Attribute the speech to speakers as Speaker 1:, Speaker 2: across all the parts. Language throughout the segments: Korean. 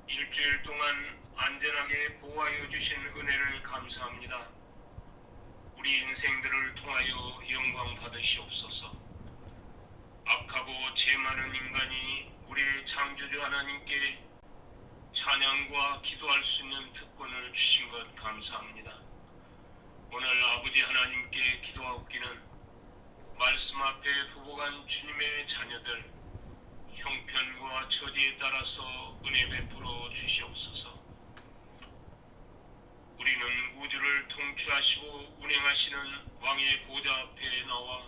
Speaker 1: 일주일 동안 안전하게 보호하여 주신 은혜를 감사합니다. 우리 인생들을 통하여 영광 받으시옵소서. 악하고 죄 많은 인간이 우리의 창조주 하나님께 찬양과 기도할 수 있는 특권을 주신 것 감사합니다. 오늘 아버지 하나님께 기도하옵기는 말씀 앞에 부복한 주님의 자녀들 형편과 처지에 따라서 은혜 베풀어 주시옵소서. 우리는 우주를 통치하시고 운행하시는 왕의 보좌 앞에 나와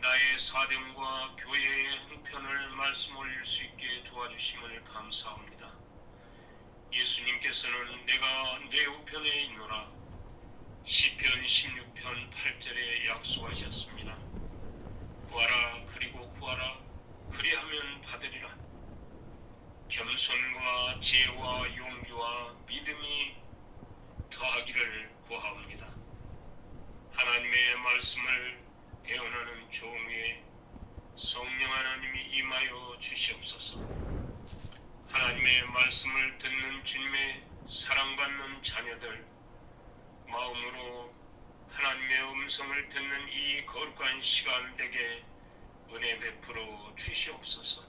Speaker 1: 나의 사정과 교회의 형편을 말씀 올릴 수 있게 도와주심을 감사합니다. 예수님께서는 내가 내 우편에 있노라 시편 16편 8절에 약속하셨습니다. 구하라 그리고 구하라 그리하면 받으리라. 겸손과 지혜와 용기와 믿음이 더하기를 구하옵니다. 하나님의 말씀을 배운하는 종에 성령 하나님이 임하여 주시옵소서. 하나님의 말씀을 듣는 주님의 사랑받는 자녀들 마음으로 하나님의 음성을 듣는 이 거룩한 시간 되게 은혜 베풀어 주시옵소서.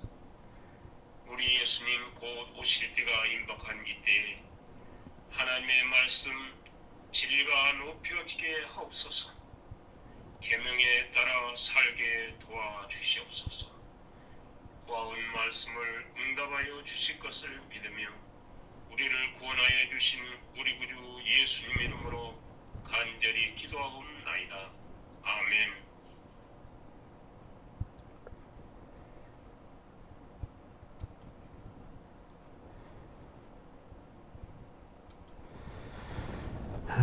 Speaker 1: 우리 예수님 곧 오실 때가 임박한 이때에 하나님의 말씀 진리가 높여지게 하옵소서. 계명에 따라 살게 도와주시옵소서. 구하온 말씀을 응답하여 주실 것을 믿으며 우리를 구원하여 주신 우리 구주 예수님 이름으로 간절히 기도하옵나이다. 아멘.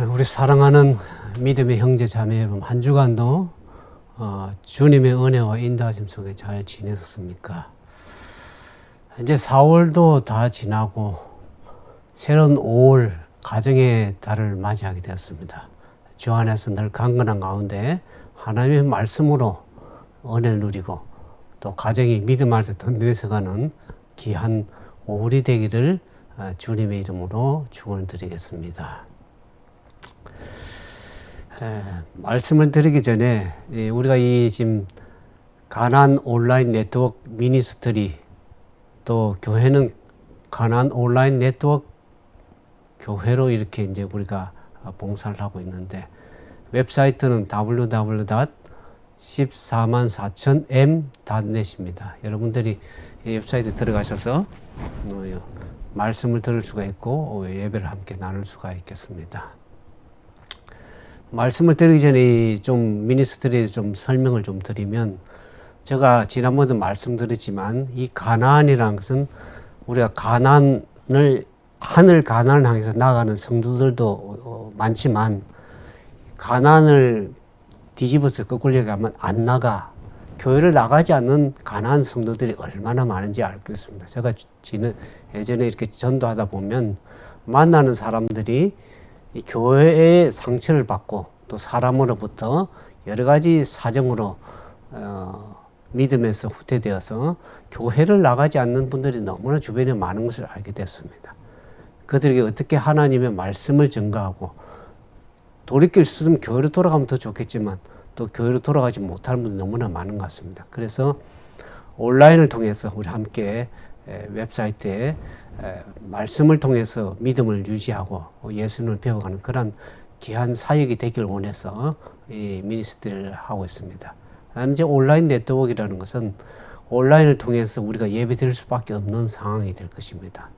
Speaker 2: 우리 사랑하는 믿음의 형제 자매 여러분, 한 주간도 주님의 은혜와 인도하심 속에 잘 지내셨습니까? 이제 4월도 다 지나고 새로운 5월 가정의 달을 맞이하게 되었습니다. 주 안에서 늘 강건한 가운데 하나님의 말씀으로 은혜를 누리고 또 가정이 믿음 안에서 든든해서가는 귀한 5월이 되기를 주님의 이름으로 축원드리겠습니다. 말씀을 드리기 전에 우리가 이 지금 가나안 온라인 네트워크 미니스트리 또 교회는 가나안 온라인 네트워크 교회로 이렇게 이제 우리가 봉사를 하고 있는데 웹사이트는 www.144,000m.net입니다. 여러분들이 이 웹사이트에 들어가셔서 말씀을 들을 수가 있고 예배를 함께 나눌 수가 있겠습니다. 말씀을 드리기 전에 좀 미니스트리에 좀 설명을 좀 드리면 제가 지난번에도 말씀드렸지만 이 가나안이라는 것은 우리가 가나안을 하늘 가나안을 향해서 나아가는 성도들도 많지만 가나안을 뒤집어서 거꾸로 얘기하면 안 나가 교회를 나가지 않는 가나안 성도들이 얼마나 많은지 알겠습니다. 제가 예전에 이렇게 전도하다 보면 만나는 사람들이 이 교회의 상처를 받고 또 사람으로부터 여러 가지 사정으로 믿음에서 후퇴되어서 교회를 나가지 않는 분들이 너무나 주변에 많은 것을 알게 됐습니다. 그들에게 어떻게 하나님의 말씀을 전가하고 돌이킬 수 있으면 교회로 돌아가면 더 좋겠지만 또 교회로 돌아가지 못하는 분들이 너무나 많은 것 같습니다. 그래서 온라인을 통해서 우리 함께 웹사이트에 말씀을 통해서 믿음을 유지하고 예수님을 배워가는 그런 귀한 사역이 되길 원해서 이 미니스트리를 하고 있습니다. 다음 이제 온라인 네트워크라는 것은 온라인을 통해서 우리가 예배 드릴 수밖에 없는 상황이 될 것입니다.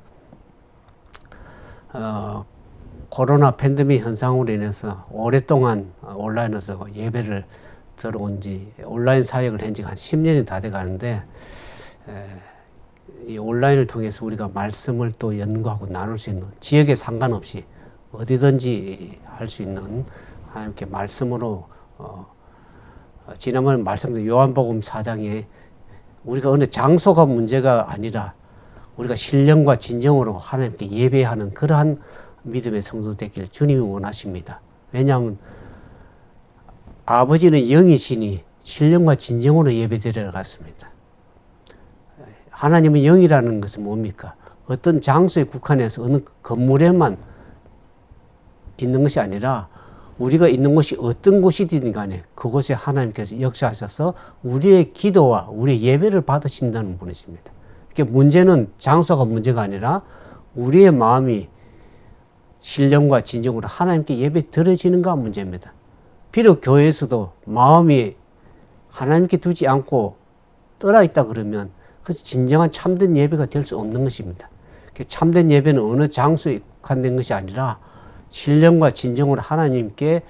Speaker 2: 코로나 팬데믹 현상으로 인해서 오랫동안 온라인에서 예배를 들어온 지 온라인 사역을 한 지가 한 10년이 다 돼 가는데 이 온라인을 통해서 우리가 말씀을 또 연구하고 나눌 수 있는 지역에 상관없이 어디든지 할 수 있는 하나님께 말씀으로 지난번에 말씀드린 요한복음 4장에 우리가 어느 장소가 문제가 아니라 우리가 신령과 진정으로 하나님께 예배하는 그러한 믿음의 성도 되길 주님이 원하십니다. 왜냐하면 아버지는 영이시니 신령과 진정으로 예배드리러 갔습니다. 하나님은 영이라는 것은 뭡니까? 어떤 장소에 국한해서 어느 건물에만 있는 것이 아니라 우리가 있는 곳이 어떤 곳이든 간에 그곳에 하나님께서 역사하셔서 우리의 기도와 우리의 예배를 받으신다는 분이십니다. 그러니까 문제는 장소가 문제가 아니라 우리의 마음이 신령과 진정으로 하나님께 예배 드려지는가 문제입니다. 비록 교회에서도 마음이 하나님께 두지 않고 떠나 있다 그러면 그것이 진정한 참된 예배가 될 수 없는 것입니다. 참된 예배는 어느 장소에 국한된 것이 아니라 신령과 진정으로 하나님께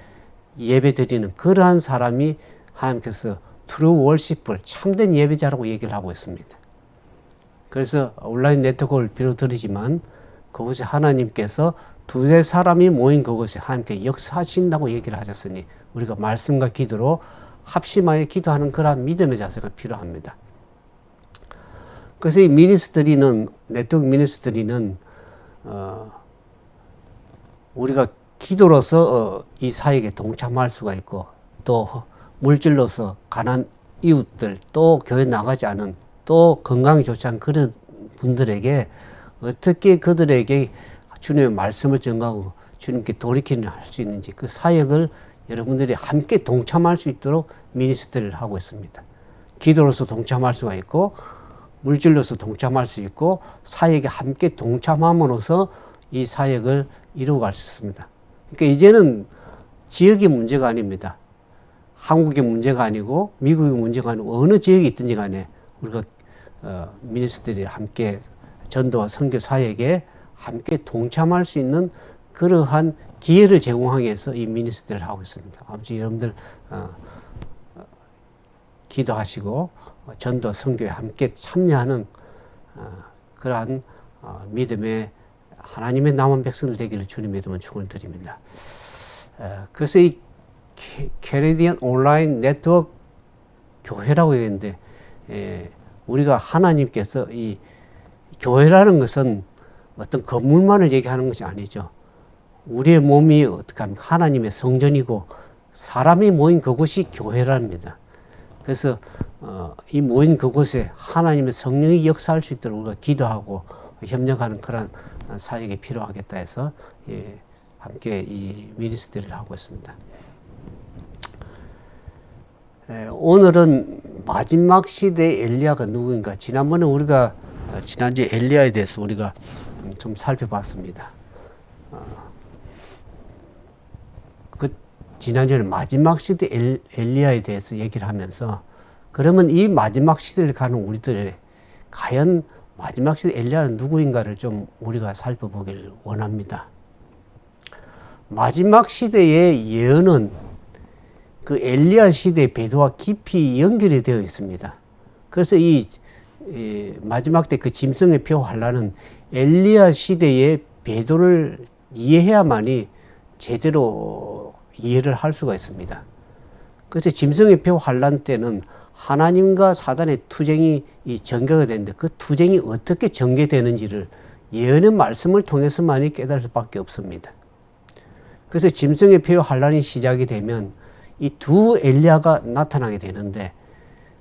Speaker 2: 예배 드리는 그러한 사람이 하나님께서 true worshipper, 참된 예배자라고 얘기를 하고 있습니다. 그래서 온라인 네트워크를 빌어드리지만 그곳에 하나님께서 두세 사람이 모인 그곳에 하나님께 역사하신다고 얘기를 하셨으니 우리가 말씀과 기도로 합심하여 기도하는 그러한 믿음의 자세가 필요합니다. 그래서 이 미니스트리는, 네트워크 미니스트리는 우리가 기도로서 이 사역에 동참할 수가 있고 또 물질로서 가난 이웃들 또 교회 나가지 않은 또 건강이 좋지 않은 그런 분들에게 어떻게 그들에게 주님의 말씀을 전가하고 주님께 돌이키는 할 수 있는지 그 사역을 여러분들이 함께 동참할 수 있도록 미니스트리를 하고 있습니다. 기도로서 동참할 수가 있고 물질로서 동참할 수 있고 사역에 함께 동참함으로써 이 사역을 이루어갈 수 있습니다. 그러니까 이제는 지역의 문제가 아닙니다. 한국의 문제가 아니고 미국의 문제가 아니고 어느 지역에 있든지 간에 우리가 미니스트리 함께 전도와 선교 사역에 함께 동참할 수 있는 그러한 기회를 제공하기 위해서 이 미니스트리를 하고 있습니다. 아무튼 여러분들 기도하시고 전도 선교에 함께 참여하는 그러한 믿음의 하나님의 남은 백성들 되기를 주님의 이름으로 축원을 드립니다. 그래서 이 캐네디언 온라인 네트워크 교회라고 얘기했는데 우리가 하나님께서 이 교회라는 것은 어떤 건물만을 얘기하는 것이 아니죠. 우리의 몸이 어떻게 합니까? 하나님의 성전이고 사람이 모인 그곳이 교회랍니다. 그래서 이 모인 그곳에 하나님의 성령이 역사할 수 있도록 우리가 기도하고 협력하는 그런 사역이 필요하겠다 해서 함께 이 미니스트리를 하고 있습니다. 오늘은 마지막 시대의 엘리야가 누구인가? 지난번에 우리가 지난주에 엘리야에 대해서 우리가 좀 살펴봤습니다. 그 지난주에는 마지막 시대 엘리야에 대해서 얘기를 하면서 그러면 이 마지막 시대를 가는 우리들의 과연 마지막 시대 엘리야는 누구인가를 좀 우리가 살펴보길 원합니다. 마지막 시대의 예언은 그 엘리야 시대의 배도와 깊이 연결이 되어 있습니다. 그래서 이 마지막 때 그 짐승의 표 환란은 엘리야 시대의 배도를 이해해야만이 제대로 이해를 할 수가 있습니다. 그래서 짐승의 표 환란 때는 하나님과 사단의 투쟁이 전개가 되는데 그 투쟁이 어떻게 전개되는지를 예언의 말씀을 통해서만이 깨달을 수밖에 없습니다. 그래서 짐승의 표 환란이 시작이 되면 이 두 엘리야가 나타나게 되는데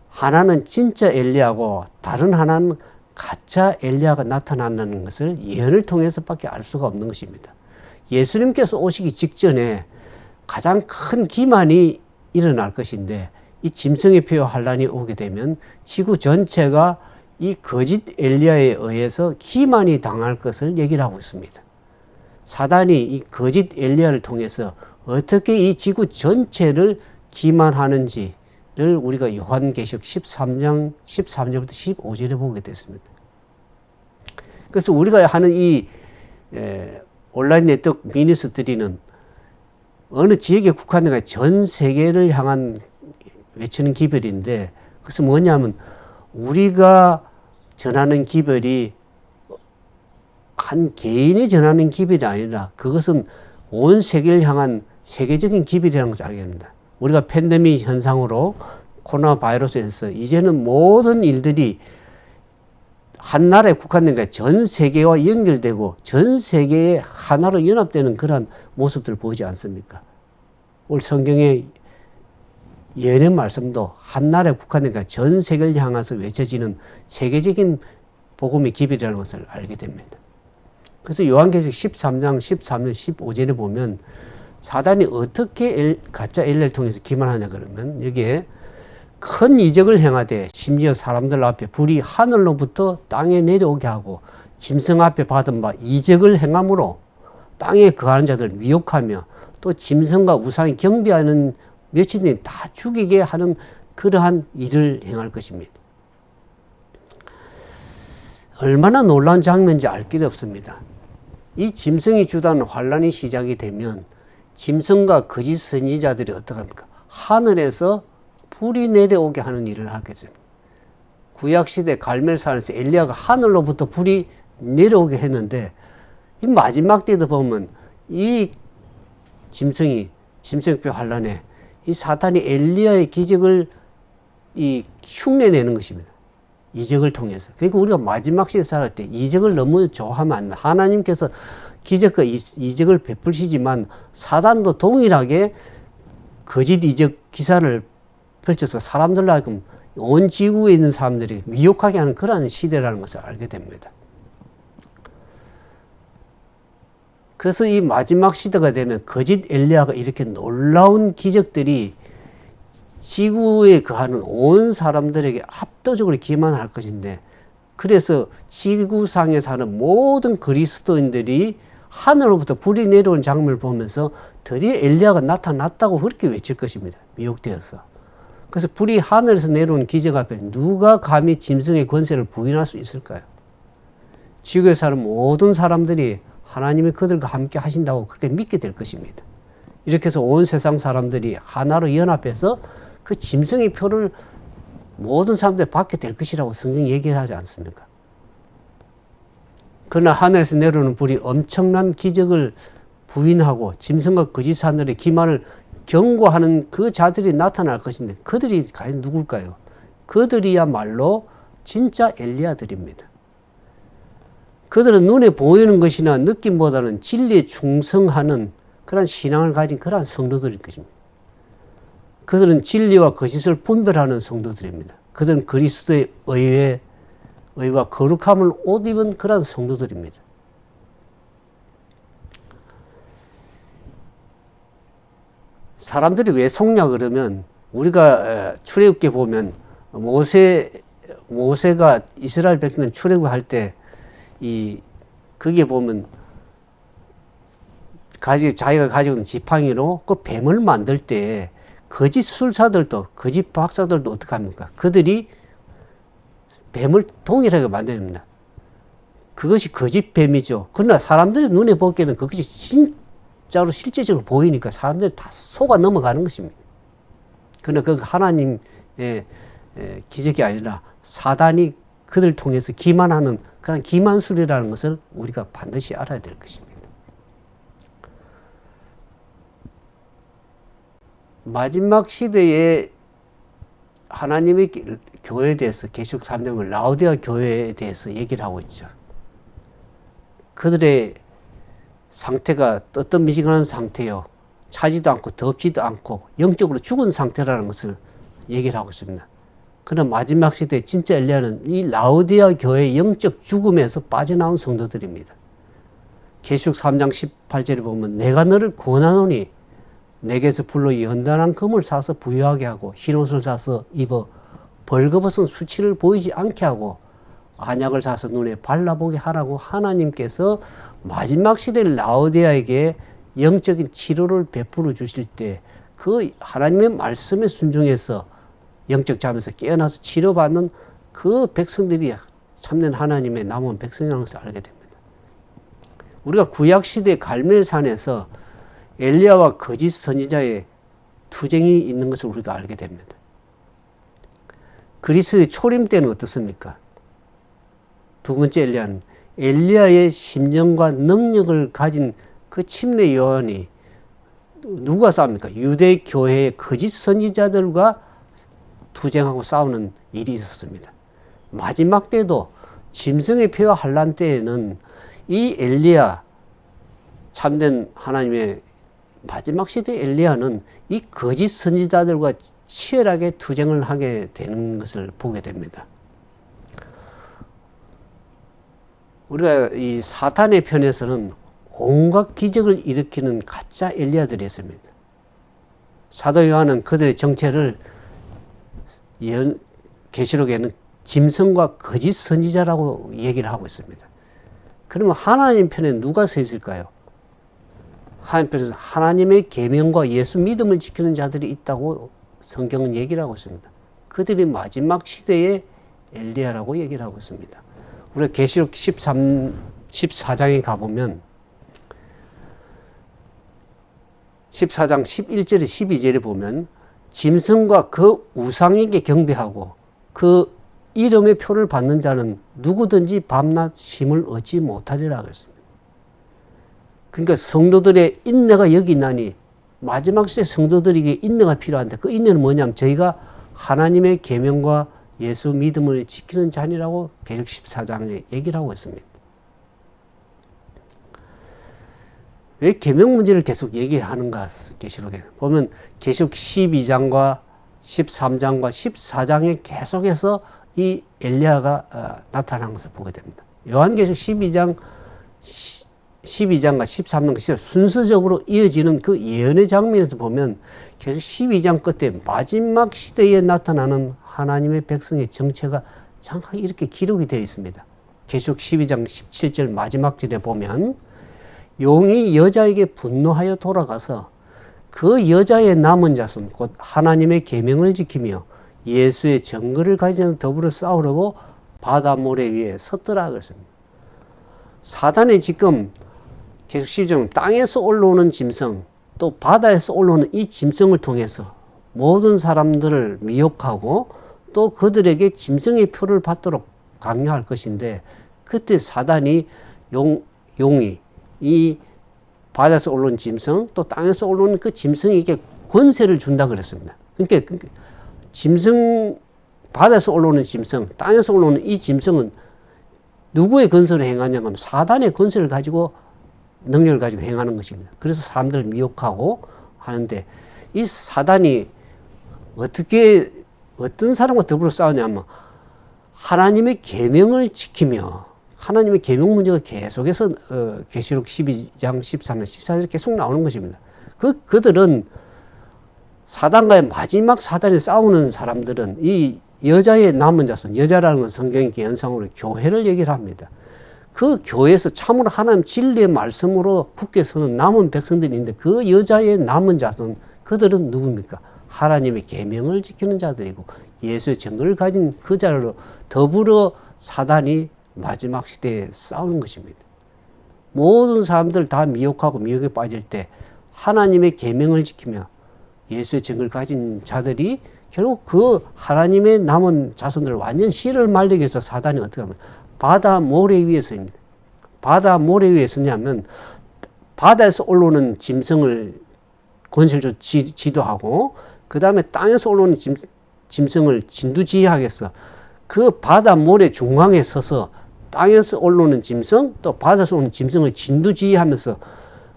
Speaker 2: 하나는 진짜 엘리야고 다른 하나는 가짜 엘리야가 나타난다는 것을 예언을 통해서밖에 알 수가 없는 것입니다. 예수님께서 오시기 직전에 가장 큰 기만이 일어날 것인데 이 짐승의 표 환란이 오게 되면 지구 전체가 이 거짓 엘리야에 의해서 기만이 당할 것을 얘기를 하고 있습니다. 사단이 이 거짓 엘리야를 통해서 어떻게 이 지구 전체를 기만하는지를 우리가 요한계시록 13장 13절부터 15절에 보게 됐습니다. 그래서 우리가 하는 이 온라인 네트워크 미니스트리는 어느 지역에 국한되어 전 세계를 향한 외치는 기별인데 그것은 뭐냐면 우리가 전하는 기별이 한 개인이 전하는 기별이 아니라 그것은 온 세계를 향한 세계적인 기별이라는 것을 알게 됩니다. 우리가 팬데믹 현상으로 코로나 바이러스에서 이제는 모든 일들이 한 나라에 국한된 게 전 세계와 연결되고 전 세계에 하나로 연합되는 그런 모습들을 보이지 않습니까? 오늘 성경의 예언의 말씀도 한 나라에 국한된 게 전 세계를 향해서 외쳐지는 세계적인 복음의 기별이라는 것을 알게 됩니다. 그래서 요한계시록 13장, 13절, 15절에 보면 사단이 어떻게 가짜 엘리야를 통해서 기만하냐 그러면 여기에 큰 이적을 행하되 심지어 사람들 앞에 불이 하늘로부터 땅에 내려오게 하고 짐승 앞에 받은 바 이적을 행함으로 땅에 거하는 자들 미혹하며 또 짐승과 우상이 경배하는 몇인이 다 죽이게 하는 그러한 일을 행할 것입니다. 얼마나 놀라운 장면인지 알 길이 없습니다. 이 짐승이 주도하는 환란이 시작이 되면 짐승과 거짓 선지자들이 어떡합니까? 하늘에서 불이 내려오게 하는 일을 하겠습니다. 구약시대 갈멜산에서 엘리야가 하늘로부터 불이 내려오게 했는데 이 마지막 때도 보면 이 짐승뼈 환란에 이 사탄이 엘리야의 기적을 흉내내는 것입니다. 이적을 통해서. 그러니까 우리가 마지막 시대 살할 때 이적을 너무 좋아하면 안 됩니다. 하나님께서 기적과 이적을 베푸시지만 사단도 동일하게 거짓 이적 기사를 펼쳐서 사람들로 하여금 온 지구에 있는 사람들이 미혹하게 하는 그러한 시대라는 것을 알게 됩니다. 그래서 이 마지막 시대가 되면 거짓 엘리야가 이렇게 놀라운 기적들이 지구에 거하는 온 사람들에게 압도적으로 기만할 것인데, 그래서 지구상에 사는 모든 그리스도인들이 하늘로부터 불이 내려오는 장면을 보면서 드디어 엘리야가 나타났다고 그렇게 외칠 것입니다. 미혹되어서. 그래서 불이 하늘에서 내려오는 기적 앞에 누가 감히 짐승의 권세를 부인할 수 있을까요? 지구에 사는 모든 사람들이 하나님이 그들과 함께 하신다고 그렇게 믿게 될 것입니다. 이렇게 해서 온 세상 사람들이 하나로 연합해서 그 짐승의 표를 모든 사람들이 받게 될 것이라고 성경이 얘기하지 않습니까? 그러나 하늘에서 내려오는 불이 엄청난 기적을 부인하고 짐승과 거짓 사람들의 기만을 경고하는 그 자들이 나타날 것인데, 그들이 과연 누굴까요? 그들이야말로 진짜 엘리야들입니다. 그들은 눈에 보이는 것이나 느낌보다는 진리에 충성하는 그런 신앙을 가진 그러한 성도들일 것입니다. 그들은 진리와 거짓을 분별하는 성도들입니다. 그들은 그리스도의 의와 거룩함을 옷 입은 그러한 성도들입니다. 사람들이 왜 속냐 그러면, 우리가 출애굽기 보면 모세가 이스라엘 백성들 출애굽할 때 거기에 보면 자기가 가지고 있는 지팡이로 그 뱀을 만들 때 거짓 술사들도 거짓 박사들도 어떻게 합니까? 그들이 뱀을 동일하게 만듭니다. 그것이 거짓 뱀이죠. 그러나 사람들이 눈에 보기에는 그것이 진짜로 실제적으로 보이니까 사람들이 다 속아 넘어가는 것입니다. 그러나 그 하나님의 기적이 아니라 사단이 그들 통해서 기만하는 그런 기만술이라는 것을 우리가 반드시 알아야 될 것입니다. 마지막 시대에 하나님의 교회에 대해서 계시록 3장은 라오디아 교회에 대해서 얘기를 하고 있죠. 그들의 상태가 떠떠미지근한 상태요. 차지도 않고 덥지도 않고 영적으로 죽은 상태라는 것을 얘기를 하고 있습니다. 그러나 마지막 시대 진짜 엘리야는 이 라오디아 교회의 영적 죽음에서 빠져나온 성도들입니다. 계시록 3장 18절에 보면 내가 너를 구원하노니 내게서 불로 연단한 금을 사서 부유하게 하고 흰 옷을 사서 입어 벌거벗은 수치를 보이지 않게 하고 안약을 사서 눈에 발라보게 하라고 하나님께서 마지막 시대 라오디아에게 영적인 치료를 베풀어 주실 때 그 하나님의 말씀에 순종해서 영적 잠에서 깨어나서 치료받는 그 백성들이 참된 하나님의 남은 백성이라는 것을 알게 됩니다. 우리가 구약시대 갈멜산에서 엘리야와 거짓 선지자의 투쟁이 있는 것을 우리가 알게 됩니다. 그리스도의 초림 때는 어떻습니까? 두 번째 엘리야는 엘리야의 심정과 능력을 가진 그 침례 요한이 누가 싸웁니까? 유대 교회의 거짓 선지자들과 투쟁하고 싸우는 일이 있었습니다. 마지막 때도 짐승의 표와 환란 때에는 이 엘리야, 참된 하나님의 마지막 시대 엘리야는 이 거짓 선지자들과 치열하게 투쟁을 하게 되는 것을 보게 됩니다. 우리가 이 사탄의 편에서는 온갖 기적을 일으키는 가짜 엘리야들이 있습니다. 사도 요한은 그들의 정체를 계시록에는 짐승과 거짓 선지자라고 얘기를 하고 있습니다. 그러면 하나님 편에 누가 서 있을까요? 하나님 편에서 하나님의 계명과 예수 믿음을 지키는 자들이 있다고 성경은 얘기를 하고 있습니다. 그들이 마지막 시대의 엘리야라고 얘기를 하고 있습니다. 우리가 계시록 14장에 가보면 14장 11절에 12절에 보면 짐승과 그 우상에게 경배하고 그 이름의 표를 받는 자는 누구든지 밤낮 쉼을 얻지 못하리라 그랬습니다. 그러니까 성도들의 인내가 여기 있나니 마지막 시대 성도들에게 인내가 필요한데 그 인내는 뭐냐면 저희가 하나님의 계명과 예수 믿음을 지키는 자니라고 계시록 14장에 얘기를 하고 있습니다. 왜 계명 문제를 계속 얘기하는가 계시록에 보면 계시록 12장과 13장과 14장에 계속해서 이 엘리야가 나타나는 것을 보게 됩니다. 요한계시록 12장과 13장 순서적으로 이어지는 그 예언의 장면에서 보면 계속 12장 끝에 마지막 시대에 나타나는 하나님의 백성의 정체가 정확하게 이렇게 기록이 되어 있습니다. 계시록 12장 17절 마지막 절에 보면 용이 여자에게 분노하여 돌아가서 그 여자의 남은 자손 곧 하나님의 계명을 지키며 예수의 증거를 가지는 더불어 싸우려고 바다 모래 위에 섰더라 그랬습니다. 사단이 지금 계속 12장 땅에서 올라오는 짐승 또 바다에서 올라오는 이 짐승을 통해서 모든 사람들을 미혹하고 또 그들에게 짐승의 표를 받도록 강요할 것인데 그때 사단이 용이 이 바다에서 올라온 짐승 또 땅에서 올라오는 그 짐승에게 권세를 준다 그랬습니다. 그러니까 짐승 바다에서 올라오는 짐승 땅에서 올라오는 이 짐승은 누구의 권세를 행하냐면 사단의 권세를 가지고 능력을 가지고 행하는 것입니다. 그래서 사람들을 미혹하고 하는데 이 사단이 어떤 사람과 더불어 싸우냐면 하나님의 계명을 지키며 하나님의 계명 문제가 계속해서 계시록 12장, 13장, 14절 계속 나오는 것입니다. 그들은 사단과의 마지막 사단이 싸우는 사람들은 이 여자의 남은 자손, 여자라는 건 성경의 연상으로 교회를 얘기를 합니다. 그 교회에서 참으로 하나님 진리의 말씀으로 굳게 서는 남은 백성들이 있는데 그 여자의 남은 자손, 그들은 누굽니까? 하나님의 계명을 지키는 자들이고 예수의 증거를 가진 그 자로 더불어 사단이 마지막 시대에 싸우는 것입니다. 모든 사람들 다 미혹하고 미혹에 빠질 때 하나님의 계명을 지키며 예수의 증거를 가진 자들이 결국 그 하나님의 남은 자손들을 완전 씨를 말리기 위해서 사단이 어떻게 하면 바다 모래 위에 서입니다. 바다 모래 위에 서냐면 바다에서 올라오는 짐승을 권세를 지도하고 그 다음에 땅에서 올라오는 짐승을 진두지휘하겠어. 그 바다 모래 중앙에 서서 땅에서 올라오는 짐승 또 바다에서 오는 짐승을 진두지휘하면서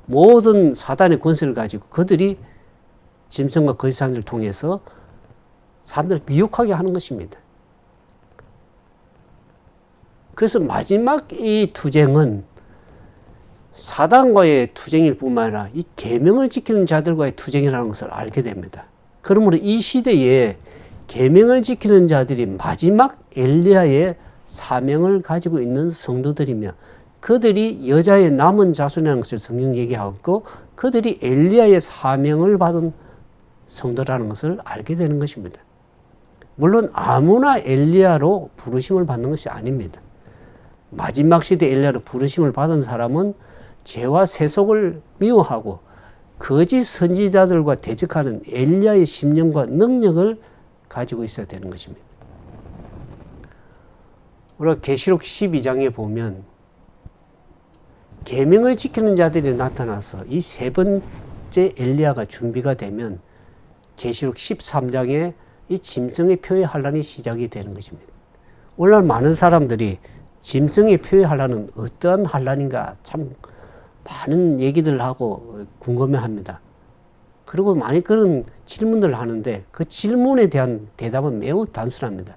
Speaker 2: 모든 사단의 권세를 가지고 그들이 짐승과 거짓사람들을 통해서 사람들을 미혹하게 하는 것입니다. 그래서 마지막 이 투쟁은 사단과의 투쟁일 뿐만 아니라 이 계명을 지키는 자들과의 투쟁이라는 것을 알게 됩니다. 그러므로 이 시대에 계명을 지키는 자들이 마지막 엘리야의 사명을 가지고 있는 성도들이며 그들이 여자의 남은 자손이라는 것을 성경 얘기하고 그들이 엘리야의 사명을 받은 성도라는 것을 알게 되는 것입니다. 물론 아무나 엘리야로 부르심을 받는 것이 아닙니다. 마지막 시대 엘리야로 부르심을 받은 사람은 죄와 세속을 미워하고 거짓 선지자들과 대적하는 엘리야의 심령과 능력을 가지고 있어야 되는 것입니다. 우리가 계시록 12장에 보면 계명을 지키는 자들이 나타나서 이 세 번째 엘리야가 준비가 되면 계시록 13장에 이 짐승의 표의 환란이 시작이 되는 것입니다. 오늘날 많은 사람들이 짐승의 표의 환란은 어떠한 환란인가 참 많은 얘기들을 하고 궁금해합니다. 그리고 많이 그런 질문들을 하는데 그 질문에 대한 대답은 매우 단순합니다.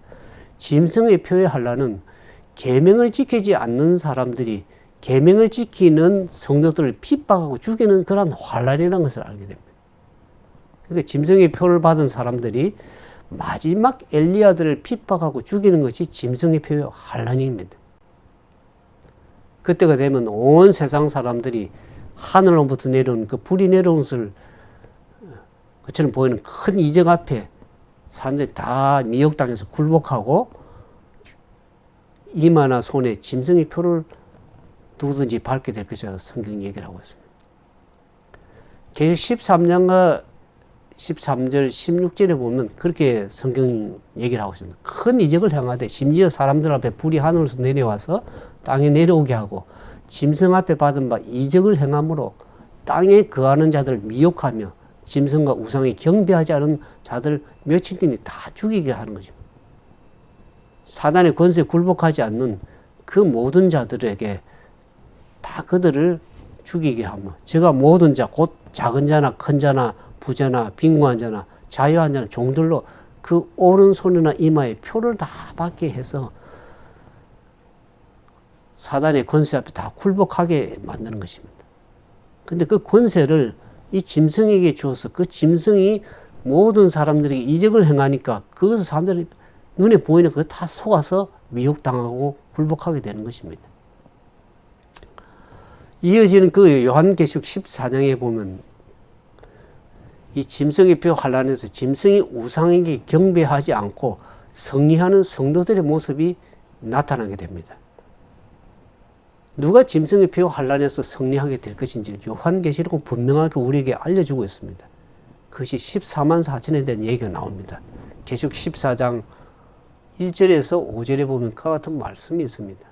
Speaker 2: 짐승의 표의 환란은 계명을 지키지 않는 사람들이 계명을 지키는 성도들을 핍박하고 죽이는 그런 환란이라는 것을 알게 됩니다. 그러니까 짐승의 표를 받은 사람들이 마지막 엘리야들을 핍박하고 죽이는 것이 짐승의 표의 환란입니다. 그때가 되면 온 세상 사람들이 하늘로부터 내려오는 그 불이 내려오는 것을 그처럼 보이는 큰 이적 앞에 사람들이 다 미혹당해서 굴복하고 이마나 손에 짐승의 표를 누구든지 밟게 될 것이라고 성경이 얘기를 하고 있습니다. 계시록 13장과 13절, 16절에 보면 그렇게 성경 얘기를 하고 있습니다. 큰 이적을 행하되 심지어 사람들 앞에 불이 하늘에서 내려와서 땅에 내려오게 하고 짐승 앞에 받은 바 이적을 행함으로 땅에 거하는 자들을 미혹하며 짐승과 우상에 경배하지 않은 자들 몇천 등이 다 죽이게 하는 거죠. 사단의 권세에 굴복하지 않는 그 모든 자들에게 다 그들을 죽이게 하며 제가 모든 자 곧 작은 자나 큰 자나 부자나 빈곤한 자나 자유한 자나 종들로 그 오른손이나 이마에 표를 다 받게 해서 사단의 권세 앞에 다 굴복하게 만드는 것입니다. 근데 그 권세를 이 짐승에게 주어서 그 짐승이 모든 사람들에게 이적을 행하니까 그것을 사람들이 눈에 보이는 그거 다 속아서 미혹당하고 굴복하게 되는 것입니다. 이어지는 그 요한계시록 14장에 보면 이 짐승의 표 환란에서 짐승이 우상에게 경배하지 않고 승리하는 성도들의 모습이 나타나게 됩니다. 누가 짐승의 표 환란에서 승리하게 될 것인지 요한계시록은 분명하게 우리에게 알려주고 있습니다. 그것이 14만 4천에 대한 얘기가 나옵니다. 계시록 14장 1절에서 5절에 보면 그와 같은 말씀이 있습니다.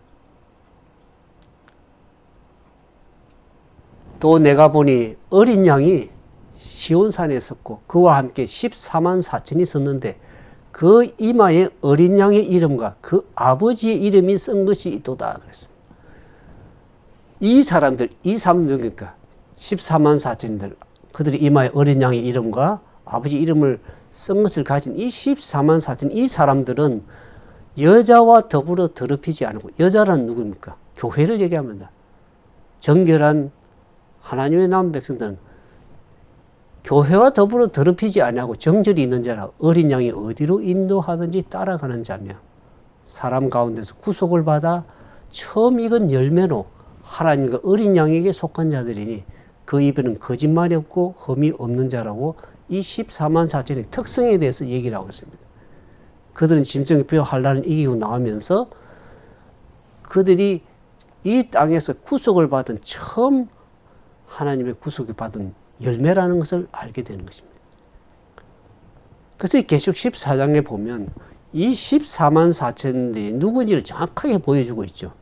Speaker 2: 또 내가 보니 어린 양이 시온산에 있었고 그와 함께 14만 4천이 있었는데 그 이마에 어린 양의 이름과 그 아버지의 이름이 쓴 것이 있도다 그랬습니다. 이 사람들 그러니까 14만 4천들 그들이 이마에 어린 양의 이름과 아버지 이름을 쓴 것을 가진 이 14만 4천 이 사람들은 여자와 더불어 더럽히지 않고 여자란 누구입니까? 교회를 얘기합니다. 정결한 하나님의 남은 백성들은 교회와 더불어 더럽히지 아니하고 정절이 있는 자라 어린 양이 어디로 인도하든지 따라가는 자며 사람 가운데서 구속을 받아 처음 익은 열매로 하나님과 어린 양에게 속한 자들이니 그 입에는 거짓말이 없고 흠이 없는 자라고 이 14만 4천의 특성에 대해서 얘기를 하고 있습니다. 그들은 짐승의 표 환란을 이기고 나오면서 그들이 이 땅에서 구속을 받은 처음 하나님의 구속을 받은 열매라는 것을 알게 되는 것입니다. 그래서 계시록 14장에 보면 이 14만 4천들이 누구인지를 정확하게 보여주고 있죠.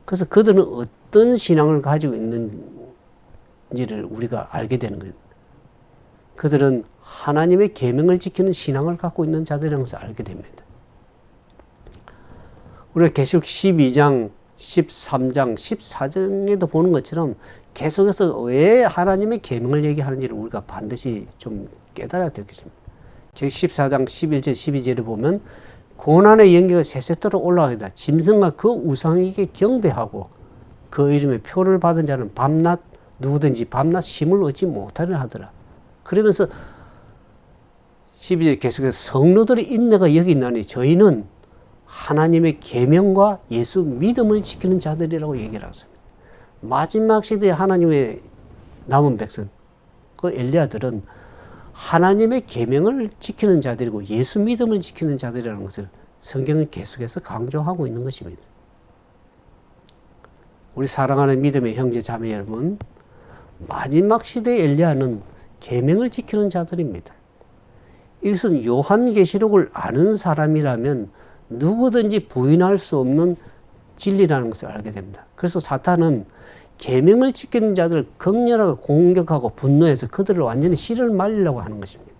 Speaker 2: 그래서 그들은 어떤 신앙을 가지고 있는지를 우리가 알게 되는 거예요. 그들은 하나님의 계명을 지키는 신앙을 갖고 있는 자들이라는 것을 알게 됩니다. 우리가 계시록 12장, 13장, 14장에도 보는 것처럼 계속해서 왜 하나님의 계명을 얘기하는지를 우리가 반드시 좀 깨달아야 되겠습니다. 즉 14장 11절 12절에 보면 고난의 연기가 세세토록 올라가다 짐승과 그 우상에게 경배하고 그 이름의 표를 받은 자는 밤낮 누구든지 밤낮 쉼을 얻지 못하려 하더라. 그러면서 12절 계속해서 성도들의 인내가 여기 있나니 저희는 하나님의 계명과 예수 믿음을 지키는 자들이라고 얘기를 하습니다. 마지막 시대에 하나님의 남은 백성, 그 엘리야들은 하나님의 계명을 지키는 자들이고 예수 믿음을 지키는 자들이라는 것을 성경은 계속해서 강조하고 있는 것입니다. 우리 사랑하는 믿음의 형제 자매 여러분, 마지막 시대의 엘리야는 계명을 지키는 자들입니다. 이것은 요한계시록을 아는 사람이라면 누구든지 부인할 수 없는 진리라는 것을 알게 됩니다. 그래서 사탄은 계명을 지키는 자들을 격렬하게 공격하고 분노해서 그들을 완전히 씨를 말리려고 하는 것입니다.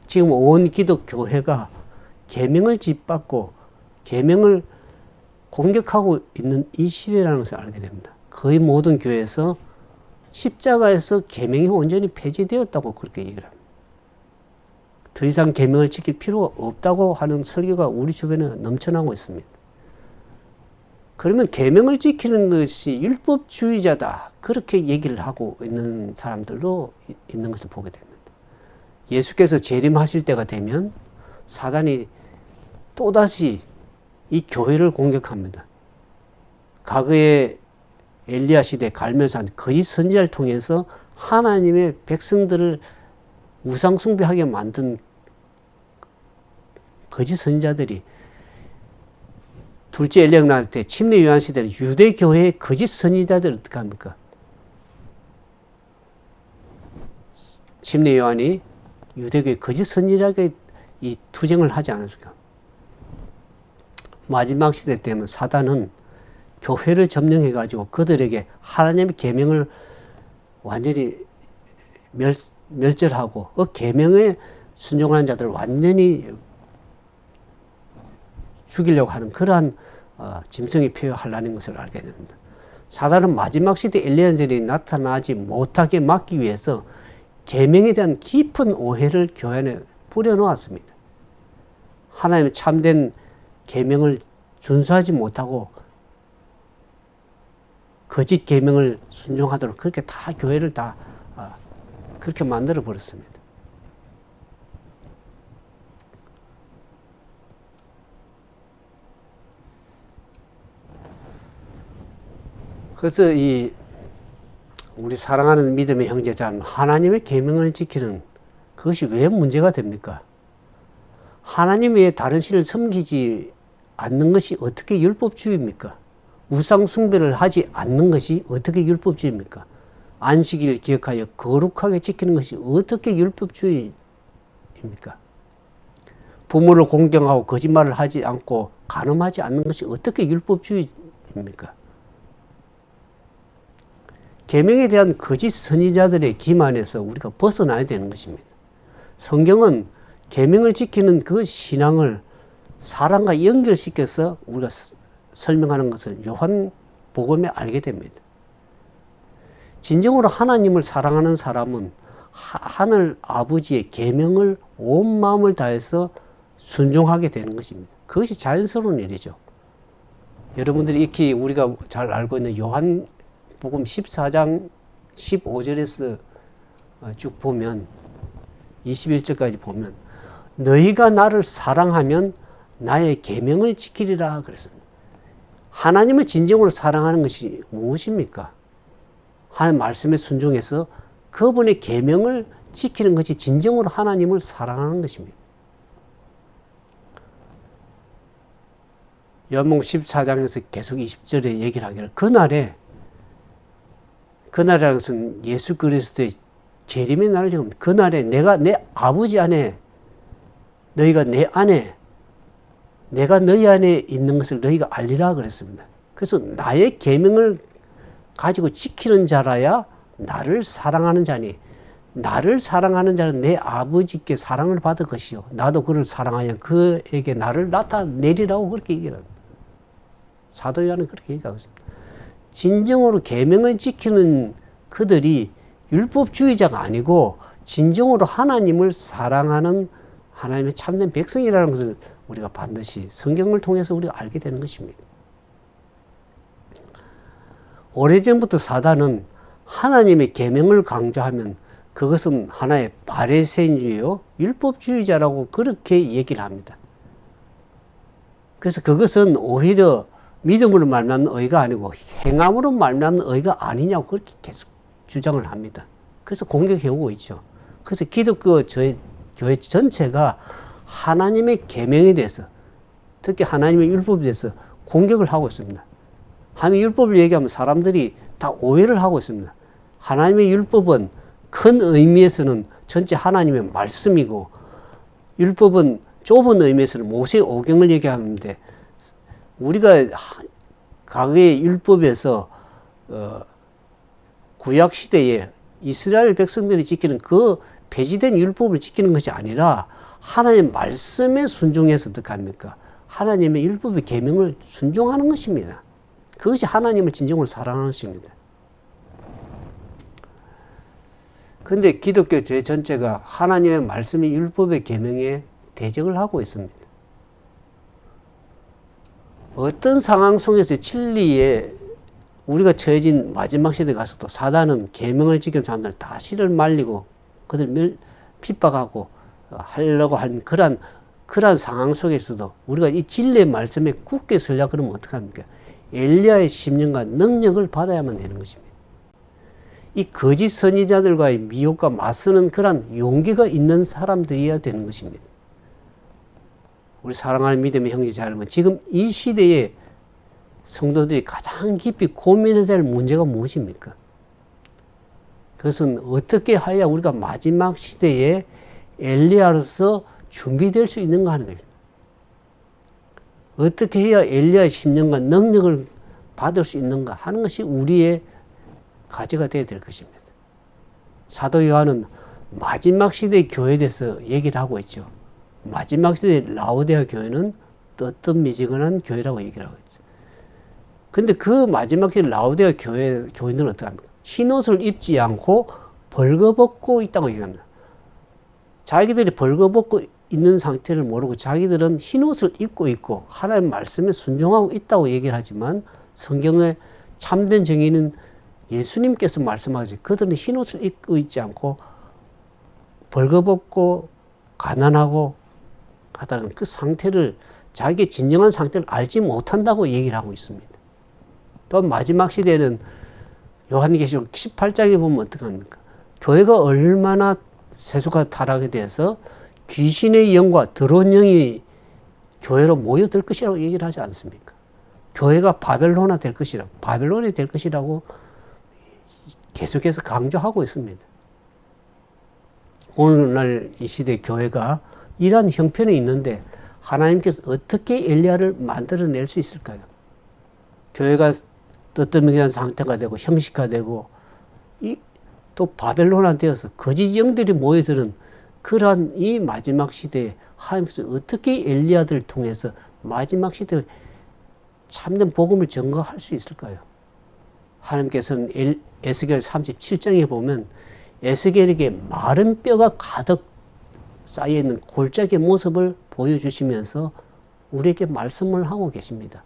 Speaker 2: 지금 온 기독교회가 계명을 짓밟고 계명을 공격하고 있는 이 시대라는 것을 알게 됩니다. 거의 모든 교회에서 십자가에서 계명이 온전히 폐지되었다고 그렇게 얘기를 합니다. 더 이상 계명을 지킬 필요가 없다고 하는 설교가 우리 주변에 넘쳐나고 있습니다. 그러면 계명을 지키는 것이 율법주의자다. 그렇게 얘기를 하고 있는 사람들도 있는 것을 보게 됩니다. 예수께서 재림하실 때가 되면 사단이 또다시 이 교회를 공격합니다. 과거에 엘리야 시대 갈멜산 거짓 선지자를 통해서 하나님의 백성들을 우상 숭배하게 만든 거짓 선지자들이 둘째 엘리야가 나올 때 침례 요한 시대는 유대 교회의 거짓 선지자들을 어떻게 합니까? 침례 요한이 유대교의 거짓 선지자에게 이 투쟁을 하지 않았을까? 마지막 시대 때면 사단은 교회를 점령해 가지고 그들에게 하나님의 계명을 완전히 멸절하고 그 계명에 순종하는 자들을 완전히 죽이려고 하는 그러한 짐승이 필요하려는 것을 알게 됩니다. 사단은 마지막 시대 엘리야전이 나타나지 못하게 막기 위해서 계명에 대한 깊은 오해를 교회 안에 뿌려놓았습니다. 하나님의 참된 계명을 준수하지 못하고 거짓 계명을 순종하도록 그렇게 다 교회를 다 그렇게 만들어 버렸습니다. 그래서 이 우리 사랑하는 믿음의 형제자매, 하나님의 계명을 지키는 그것이 왜 문제가 됩니까? 하나님 외에 다른 신을 섬기지 않는 것이 어떻게 율법주의입니까? 우상 숭배를 하지 않는 것이 어떻게 율법주의입니까? 안식일을 기억하여 거룩하게 지키는 것이 어떻게 율법주의입니까? 부모를 공경하고 거짓말을 하지 않고 간음하지 않는 것이 어떻게 율법주의입니까? 계명에 대한 거짓 선지자들의 기만에서 우리가 벗어나야 되는 것입니다. 성경은 계명을 지키는 그 신앙을 사랑과 연결시켜서 우리가 설명하는 것을 요한복음에 알게 됩니다. 진정으로 하나님을 사랑하는 사람은 하늘 아버지의 계명을 온 마음을 다해서 순종하게 되는 것입니다. 그것이 자연스러운 일이죠. 여러분들이 익히 우리가 잘 알고 있는 요한복음 14장 15절에서 쭉 보면 21절까지 보면 너희가 나를 사랑하면 나의 계명을 지키리라 그랬습니다. 하나님을 진정으로 사랑하는 것이 무엇입니까? 하나님 말씀에 순종해서 그분의 계명을 지키는 것이 진정으로 하나님을 사랑하는 것입니다. 요한복음 14장에서 계속 20절에 얘기를 하기를 그날이라는 것은 예수 그리스도의 재림의 날을 정합니다. 그날에 내가 내 아버지 안에 너희가 내 안에 내가 너희 안에 있는 것을 너희가 알리라 그랬습니다. 그래서 나의 계명을 가지고 지키는 자라야 나를 사랑하는 자니 나를 사랑하는 자는 내 아버지께 사랑을 받을 것이요 나도 그를 사랑하여 그에게 나를 나타내리라고 그렇게 얘기를 합니다. 사도 요한은 그렇게 얘기하고 있습니다. 진정으로 계명을 지키는 그들이 율법주의자가 아니고 진정으로 하나님을 사랑하는 하나님의 참된 백성이라는 것을 우리가 반드시 성경을 통해서 우리가 알게 되는 것입니다. 오래전부터 사단은 하나님의 계명을 강조하면 그것은 하나의 바리새인주의요 율법주의자라고 그렇게 얘기를 합니다. 그래서 그것은 오히려 믿음으로 말미암는 의가 아니고 행함으로 말미암는 의가 아니냐고 그렇게 계속 주장을 합니다. 그래서 공격해 오고 있죠. 그래서 기독교 교회 전체가 하나님의 계명에 대해서 특히 하나님의 율법에 대해서 공격을 하고 있습니다. 하나님의 율법을 얘기하면 사람들이 다 오해를 하고 있습니다. 하나님의 율법은 큰 의미에서는 전체 하나님의 말씀이고 율법은 좁은 의미에서는 모세의 오경을 얘기하는데 우리가 과거의 율법에서 구약 시대에 이스라엘 백성들이 지키는 그 폐지된 율법을 지키는 것이 아니라 하나님의 말씀에 순종해서 어떻게 합니까? 하나님의 율법의 계명을 순종하는 것입니다. 그것이 하나님을 진정으로 사랑하는 것입니다. 그런데 기독교 교회 전체가 하나님의 말씀이 율법의 계명에 대적을 하고 있습니다. 어떤 상황 속에서 진리에 우리가 처해진 마지막 시대에 가서도 사단은 계명을 지킨 사람들 다 씨를 말리고 그들 핍박하고 하려고 한 그러한 상황 속에서도 우리가 이 진리의 말씀에 굳게 서려고 그러면 어떡합니까? 엘리야의 심령과 능력을 받아야만 되는 것입니다. 이 거짓 선지자들과의 미혹과 맞서는 그러한 용기가 있는 사람들이어야 되는 것입니다. 우리 사랑하는 믿음의 형제 여러분, 지금 이 시대에 성도들이 가장 깊이 고민해야 될 문제가 무엇입니까? 그것은 어떻게 해야 우리가 마지막 시대에 엘리야로서 준비될 수 있는가 하는 거예요. 어떻게 해야 엘리야의 심령과 능력을 받을 수 있는가 하는 것이 우리의 과제가 되어야 될 것입니다. 사도 요한은 마지막 시대의 교회에 대해서 얘기를 하고 있죠. 마지막 시대의 라오디아 교회는 뜨뜻미지근한 교회라고 얘기를 하고 있죠. 근데 그 마지막 시대 라오디아 교인들은 어떻게 합니까? 흰옷을 입지 않고 벌거벗고 있다고 얘기합니다. 자기들이 벌거벗고 있는 상태를 모르고 자기들은 흰옷을 입고 있고 하나님의 말씀에 순종하고 있다고 얘기를 하지만 성경의 참된 정의는 예수님께서 말씀하지 그들은 흰옷을 입고 있지 않고 벌거벗고 가난하고 하다는 그 상태를 자기의 진정한 상태를 알지 못한다고 얘기를 하고 있습니다. 또 마지막 시대에는 요한계시록 18장에 보면 어떡합니까? 교회가 얼마나 세수가 타락에 대해서 귀신의 영과 더러운 영이 교회로 모여들 것이라고 얘기를 하지 않습니까? 교회가 바벨론화 될 것이라고, 바벨론이 될 것이라고 계속해서 강조하고 있습니다. 오늘날 이 시대 교회가 이러한 형편에 있는데 하나님께서 어떻게 엘리야를 만들어낼 수 있을까요? 교회가 뜨뜻미지근한 상태가 되고 형식화되고 또 바벨론화 되어서 거짓 영들이 모여드는 그러한 이 마지막 시대에 하나님께서 어떻게 엘리야들을 통해서 마지막 시대에 참된 복음을 증거할 수 있을까요? 하나님께서는 에스겔 37장에 보면 에스겔에게 마른 뼈가 가득 쌓여있는 골짜기의 모습을 보여주시면서 우리에게 말씀을 하고 계십니다.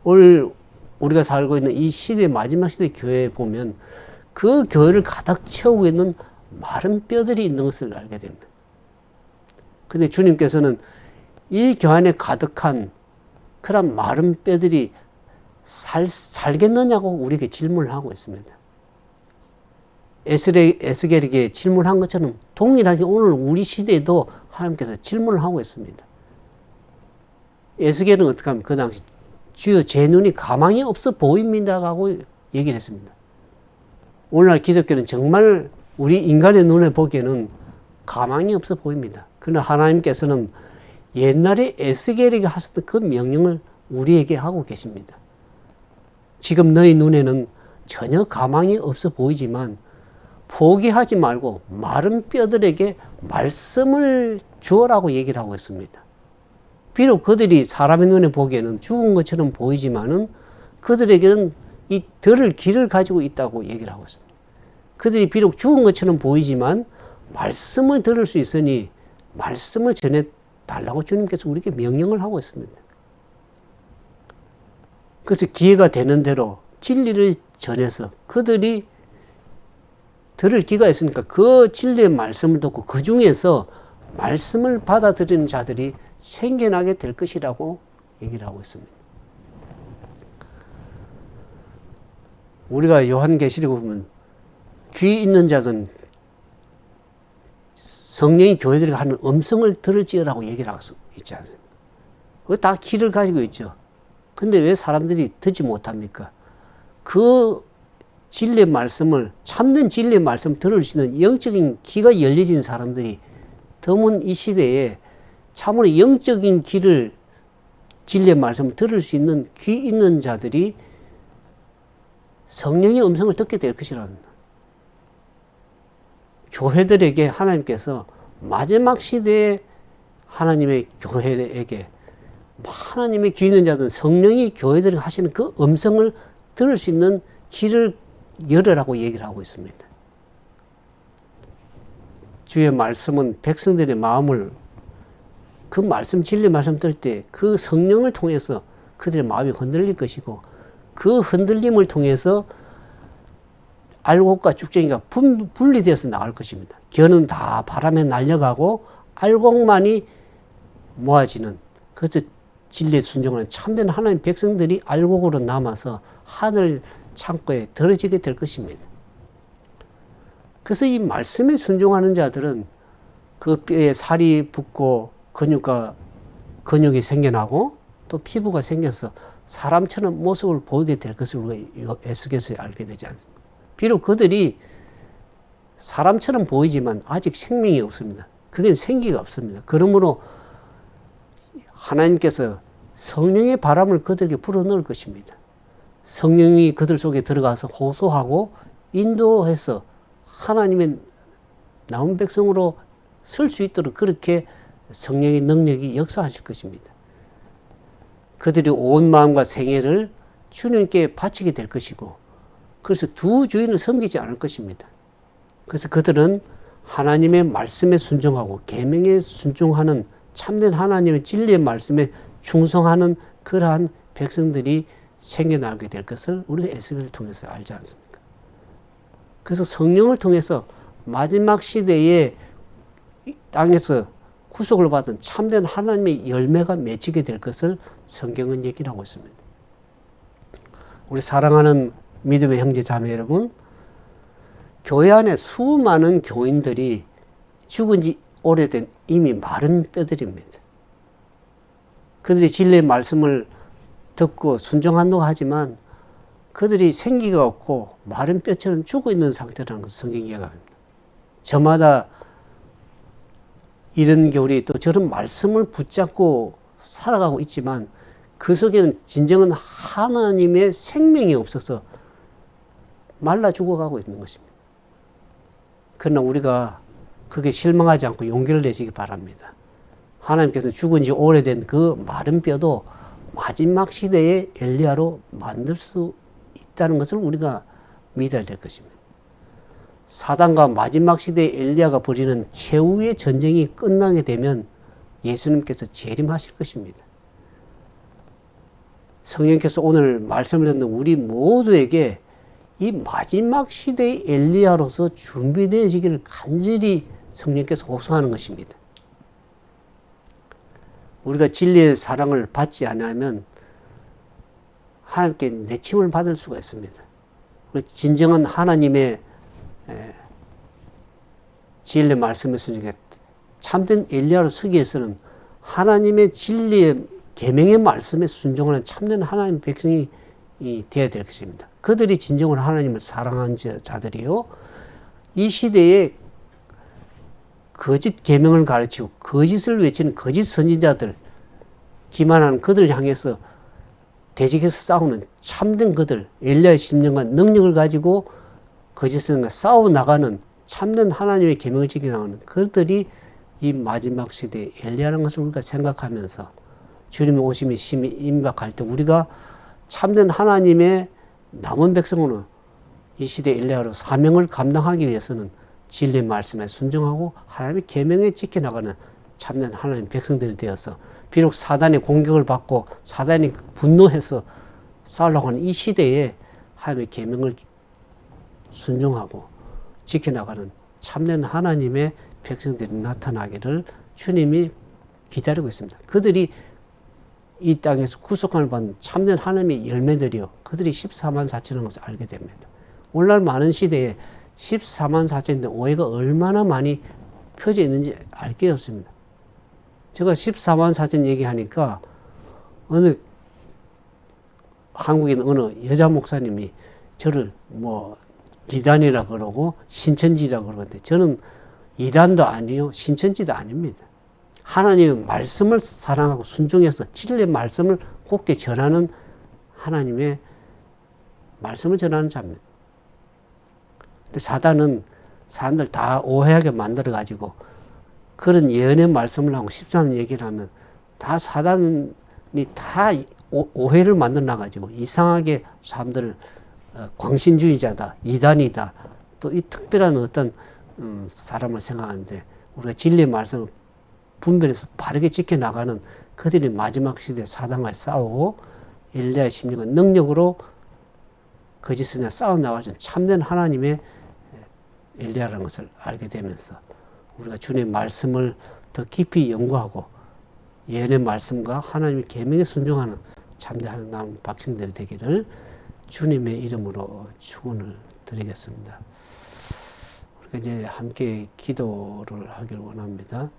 Speaker 2: 오늘 우리가 살고 있는 이 시대 마지막 시대 교회에 보면 그 교회를 가득 채우고 있는 마른 뼈들이 있는 것을 알게 됩니다. 근데 주님께서는 이 교회 안에 가득한 그런 마른 뼈들이 살겠느냐고 우리에게 질문을 하고 있습니다. 에스겔에게 질문한 것처럼 동일하게 오늘 우리 시대에도 하나님께서 질문을 하고 있습니다. 에스겔은 어떻게 하면 그 당시 주여 제 눈이 가망이 없어 보입니다 하고 얘기를 했습니다. 오늘날 기독교는 정말 우리 인간의 눈에 보기에는 가망이 없어 보입니다. 그러나 하나님께서는 옛날에 에스겔에게 하셨던 그 명령을 우리에게 하고 계십니다. 지금 너희 눈에는 전혀 가망이 없어 보이지만 포기하지 말고 마른 뼈들에게 말씀을 주어라고 얘기를 하고 있습니다. 비록 그들이 사람의 눈에 보기에는 죽은 것처럼 보이지만은 그들에게는 이 들을 길을 가지고 있다고 얘기를 하고 있습니다. 그들이 비록 죽은 것처럼 보이지만 말씀을 들을 수 있으니 말씀을 전해 달라고 주님께서 우리에게 명령을 하고 있습니다. 그래서 기회가 되는 대로 진리를 전해서 그들이 들을 기가 있으니까 그 진리의 말씀을 듣고 그 중에서 말씀을 받아들이는 자들이 생겨나게 될 것이라고 얘기를 하고 있습니다. 우리가 요한계시록 보면 귀 있는 자든 성령이 교회들이 하는 음성을 들을지어라고 얘기를 하고 있지 않습니까? 그거 다 귀를 가지고 있죠. 근데 왜 사람들이 듣지 못합니까? 그 진리의 말씀을, 참된 진리의 말씀을 들을 수 있는 영적인 귀가 열려진 사람들이 드문 이 시대에 참으로 영적인 귀를, 진리의 말씀을 들을 수 있는 귀 있는 자들이 성령의 음성을 듣게 될 것이라는 교회들에게 하나님께서 마지막 시대에 하나님의 교회에게 하나님의 귀 있는 자들은 성령이 교회들이 하시는 그 음성을 들을 수 있는 귀를 열으라고 얘기를 하고 있습니다. 주의 말씀은 백성들의 마음을 그 말씀, 진리 말씀 들 때 그 성령을 통해서 그들의 마음이 흔들릴 것이고, 그 흔들림을 통해서 알곡과 쭉정이가 분리되어서 나갈 것입니다. 겨는 다 바람에 날려가고 알곡만이 모아지는, 그래서 진리에 순종하는 참된 하나님 백성들이 알곡으로 남아서 하늘 창고에 들어지게 될 것입니다. 그래서 이 말씀에 순종하는 자들은 그 뼈에 살이 붙고 근육이 생겨나고 또 피부가 생겨서 사람처럼 모습을 보이게 될 것을 우리가 에스겔서에 알게 되지 않습니까? 비록 그들이 사람처럼 보이지만 아직 생명이 없습니다. 그게 생기가 없습니다. 그러므로 하나님께서 성령의 바람을 그들에게 불어넣을 것입니다. 성령이 그들 속에 들어가서 호소하고 인도해서 하나님의 남은 백성으로 설 수 있도록 그렇게 성령의 능력이 역사하실 것입니다. 그들이 온 마음과 생애를 주님께 바치게 될 것이고, 그래서 두 주인을 섬기지 않을 것입니다. 그래서 그들은 하나님의 말씀에 순종하고 계명에 순종하는 참된 하나님의 진리의 말씀에 충성하는 그러한 백성들이 생겨나게 될 것을 우리가 에스겔을 통해서 알지 않습니까? 그래서 성령을 통해서 마지막 시대에 땅에서 구속을 받은 참된 하나님의 열매가 맺히게 될 것을 성경은 얘기를 하고 있습니다. 우리 사랑하는 믿음의 형제 자매 여러분, 교회 안에 수많은 교인들이 죽은 지 오래된 이미 마른 뼈들입니다. 그들이 진리의 말씀을 듣고 순종한다고 하지만 그들이 생기가 없고 마른 뼈처럼 죽어 있는 상태라는 것을 성경이 이야기합니다. 저마다 이런 교리 또 저런 말씀을 붙잡고 살아가고 있지만 그 속에는 진정한 하나님의 생명이 없어서 말라 죽어가고 있는 것입니다. 그러나 우리가 그게 실망하지 않고 용기를 내시기 바랍니다. 하나님께서 죽은 지 오래된 그 마른 뼈도 마지막 시대의 엘리야로 만들 수 있다는 것을 우리가 믿어야 될 것입니다. 사단과 마지막 시대의 엘리야가 벌이는 최후의 전쟁이 끝나게 되면 예수님께서 재림하실 것입니다. 성령께서 오늘 말씀을 듣는 우리 모두에게 이 마지막 시대의 엘리야로서 준비되어지기를 간절히 성령께서 호소하는 것입니다. 우리가 진리의 사랑을 받지 않으면 하나님께 내침을 받을 수가 있습니다. 진정한 하나님의 진리의 말씀에 순종해 참된 엘리야로 서기 위해서는 하나님의 진리의 계명의 말씀에 순종하는 참된 하나님 백성이 되어야 될 것입니다. 그들이 진정으로 하나님을 사랑하는 자들이요, 이 시대에 거짓 계명을 가르치고 거짓을 외치는 거짓 선지자들, 기만하는 그들을 향해서 대적해서 싸우는 참된 그들, 엘리야의 심령과 능력을 가지고 거짓선과 싸워 나가는 참된 하나님의 계명을 지켜 나가는 그들이 이 마지막 시대의 엘리야라는 것을 우리가 생각하면서 주님의 오심이 심히 임박할 때 우리가 참된 하나님의 남은 백성으로 이 시대 엘리야로 사명을 감당하기 위해서는 진리의 말씀에 순종하고 하나님의 계명에 지켜나가는 참된 하나님 백성들이 되어서 비록 사단의 공격을 받고 사단이 분노해서 싸우려고 하는 이 시대에 하나님의 계명을 순종하고 지켜나가는 참된 하나님의 백성들이 나타나기를 주님이 기다리고 있습니다. 그들이 이 땅에서 구속함을 받는 참된 하나님의 열매들이요, 그들이 14만 4천인 것을 알게 됩니다. 오늘날 많은 시대에 14만 4천인데 오해가 얼마나 많이 펴져 있는지 알 게 없습니다. 제가 14만 4천 얘기하니까 어느 한국인 어느 여자 목사님이 저를 뭐 이단이라 그러고 신천지라 그러는데 저는 이단도 아니요 신천지도 아닙니다. 하나님의 말씀을 사랑하고 순종해서 진리의 말씀을 곱게 전하는 하나님의 말씀을 전하는 자입니다. 근데 사단은 사람들 다 오해하게 만들어 가지고 그런 예언의 말씀을 하고 13년 얘기를 하면 다 사단이 다 오해를 만들어 놔가지고 이상하게 사람들을 광신주의자다, 이단이다, 또 이 특별한 어떤 사람을 생각하는데 우리가 진리의 말씀을 분별해서 바르게 지켜나가는 그들이 마지막 시대에 사단과 싸우고 엘리야의 심령과 능력으로 거짓 선지자 싸워나갈 수 있는 참된 하나님의 엘리야라는 것을 알게 되면서 우리가 주님의 말씀을 더 깊이 연구하고 예언의 말씀과 하나님의 계명에 순종하는 참된 하나님 백성들이 되기를 주님의 이름으로 축원을 드리겠습니다. 우리가 이제 함께 기도를 하길 원합니다.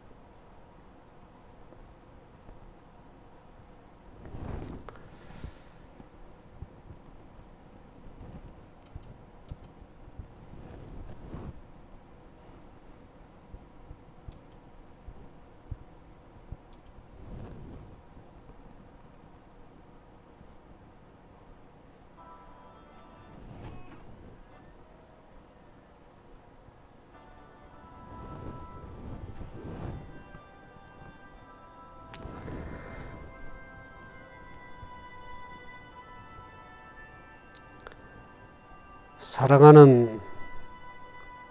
Speaker 2: 사랑하는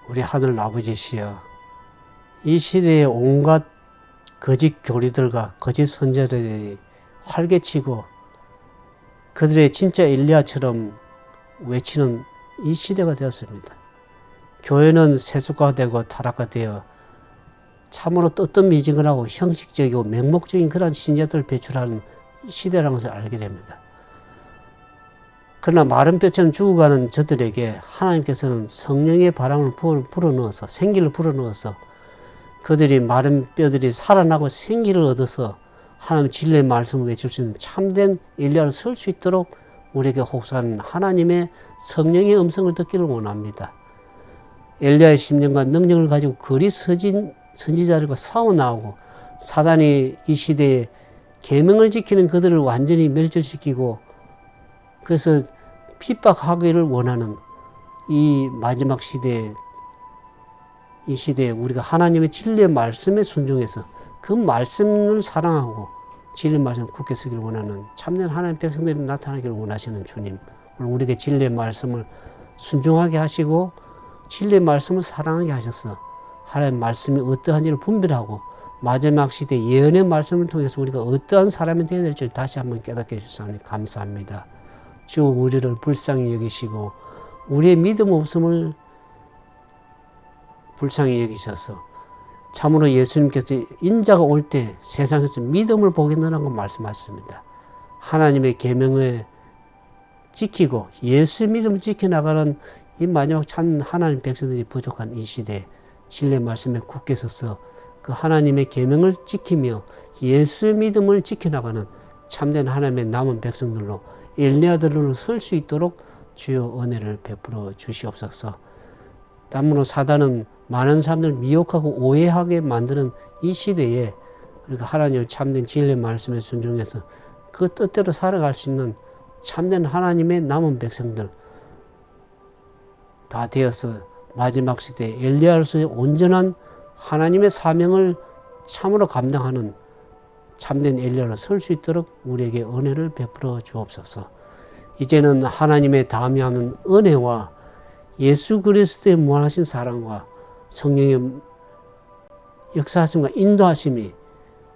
Speaker 2: 우리 하늘 아버지시여, 이 시대의 온갖 거짓 교리들과 거짓 선지자들이 활개치고 그들의 진짜 엘리야처럼 외치는 이 시대가 되었습니다. 교회는 세속화되고 타락화되어 참으로 뜨뜻미지근하고 형식적이고 맹목적인 그런 신자들을 배출하는 시대라는 것을 알게 됩니다. 그러나 마른 뼈처럼 죽어가는 저들에게 하나님께서는 성령의 바람을 불어넣어서 생기를 불어넣어서 그들이 마른 뼈들이 살아나고 생기를 얻어서 하나님 진리의 말씀을 외칠 수 있는 참된 엘리야로 설 수 있도록 우리에게 혹사하는 하나님의 성령의 음성을 듣기를 원합니다. 엘리야의 심령과 능력을 가지고 거리 선지자들과 싸워나오고 사단이 이 시대에 계명을 지키는 그들을 완전히 멸절시키고 그래서 핍박하기를 원하는 이 마지막 시대에 이 시대에 우리가 하나님의 진리의 말씀에 순종해서 그 말씀을 사랑하고 진리의 말씀을 굳게 쓰기를 원하는 참된 하나님의 백성들이 나타나기를 원하시는 주님, 오늘 우리에게 진리의 말씀을 순종하게 하시고 진리의 말씀을 사랑하게 하셔서 하나님의 말씀이 어떠한지를 분별하고 마지막 시대 예언의 말씀을 통해서 우리가 어떠한 사람이 되어야 될지 다시 한번 깨닫게 해주시니 감사합니다. 주 우리를 불쌍히 여기시고 우리의 믿음 없음을 불쌍히 여기셔서 참으로 예수님께서 인자가 올 때 세상에서 믿음을 보겠느라는 걸 말씀하셨습니다. 하나님의 계명을 지키고 예수의 믿음을 지켜나가는 이 마지막 참 하나님 백성들이 부족한 이 시대에 진리의 말씀에 굳게 서서 그 하나님의 계명을 지키며 예수의 믿음을 지켜나가는 참된 하나님의 남은 백성들로 엘리야들로 설 수 있도록 주여 은혜를 베풀어 주시옵소서. 다음으로 사단은 많은 사람들을 미혹하고 오해하게 만드는 이 시대에 우리가 하나님의 참된 진리의 말씀에 순종해서 그 뜻대로 살아갈 수 있는 참된 하나님의 남은 백성들 다 되어서 마지막 시대에 엘리야로서의 온전한 하나님의 사명을 참으로 감당하는 참된 엘리야로 설 수 있도록 우리에게 은혜를 베풀어 주옵소서. 이제는 하나님의 다음에 하는 은혜와 예수 그리스도의 무한하신 사랑과 성령의 역사하심과 인도하심이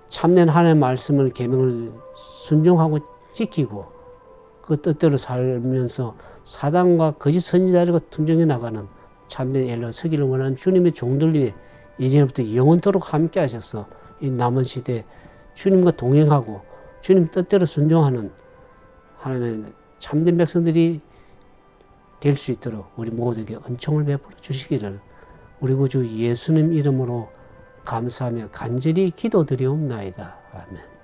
Speaker 2: 참된 하나님의 말씀을 계명을 순종하고 지키고 그 뜻대로 살면서 사단과 거짓 선지자들과 투쟁해 나가는 참된 엘리야로 서기를 원하는 주님의 종들 위해 이제부터 영원토록 함께 하셔서 이 남은 시대에 주님과 동행하고 주님 뜻대로 순종하는 하나님의 참된 백성들이 될 수 있도록 우리 모두에게 은총을 베풀어 주시기를 우리 구주 예수님 이름으로 감사하며 간절히 기도드리옵나이다. 아멘.